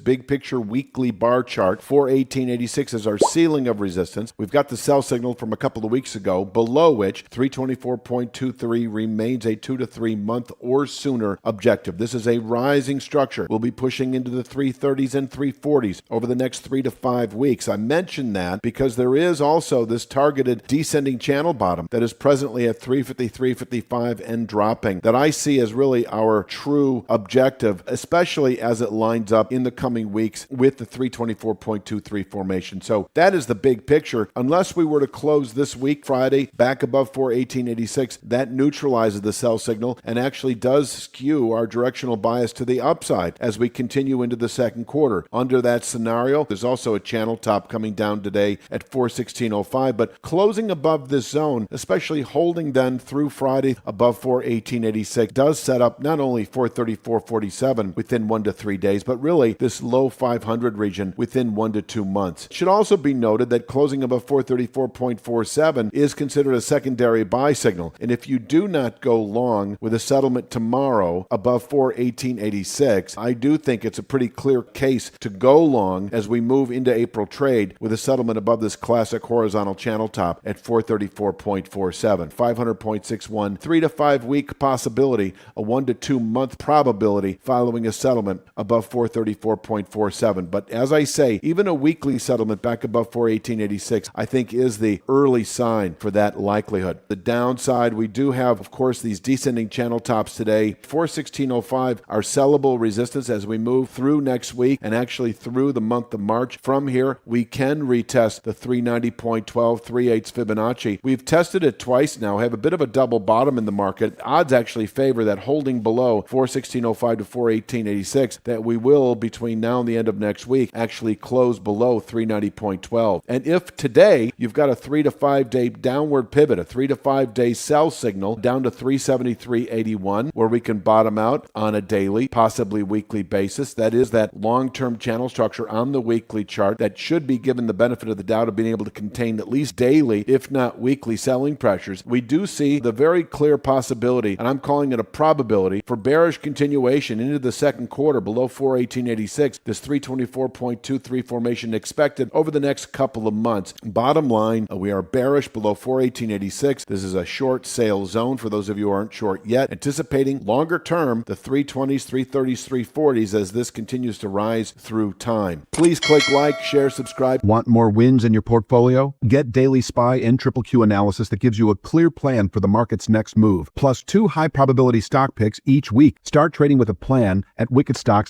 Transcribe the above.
big picture weekly bar chart. 418.86 is our ceiling of resistance. We've got the sell signal from a couple of weeks ago, below which 324.23 remains a 2 to 3 month or sooner objective. This is a rising structure. We'll be pushing into the 330s and 340s over the next 3 to 5 weeks. I mention that because there is also this targeted descending channel bottom that is presently at 350, 355 and dropping that I see as really our true objective, especially as it lines up in the coming weeks with the 324.23 formation. So that is the big picture. Unless we were to close this week, Friday, back above 418.86, that neutralizes the sell signal and actually does skew our directional bias to the upside as we continue into the second quarter. Under that scenario, there's also a channel top coming down today at 416.05, but closing above this zone, especially holding then through Friday above 418.86, does set up not only 434.47 within 1 to 3 days, but really this low 500 region within 1 to 2 months. It should also be noted that closing above 434.47 is considered a secondary buy signal. And if you do not go long with a settlement tomorrow above 418.86, I do think it's a pretty clear case to go long as we move into April trade with a settlement above this classic horizontal channel top at 434.47, 500.61, 3 to 5 week possibility, a 1 to 2 month probability following a settlement above 434.47. But as I say, even a weekly settlement back above 418.86, I think is the early sign for that likelihood. The downside, we do have, of course, these descending channel tops today. 416.05, our sellable resistance as we move through next week and actually through the month of March. From here, we can retest the 390.12 3/8 Fibonacci. We've tested it twice now, have a bit of a double bottom in the market. Odds actually favor that holding below 416.05 to 418.86, that we will, between now and the end of next week, actually close below 390.12. And if today you've got a 3 to 5 day downward pivot, a 3 to 5 day sell signal down to 373.81, where we can bottom out on a daily, possibly weekly basis, that is that long-term channel structure on the weekly chart that should be given the benefit of the doubt of being able to contain at least daily, if not weekly, selling pressures. We do see the very clear possibility, and I'm calling it a probability, for bearish continuation into the second quarter below 418.86, this 324.23 formation expected over the next couple of months. Bottom line, we are bearish below 418.86. This is a short sale zone for those of you who aren't short yet. Anticipating longer term, the 320s, 330s, 340s as this continues to rise through time. Please click like, share, subscribe. Want more wins in your portfolio? Get Daily SPY and Triple Q analysis that gives you a clear plan for the market's next move, plus 2 high probability stock picks each week. Start trading with a plan at wickedstocks.com.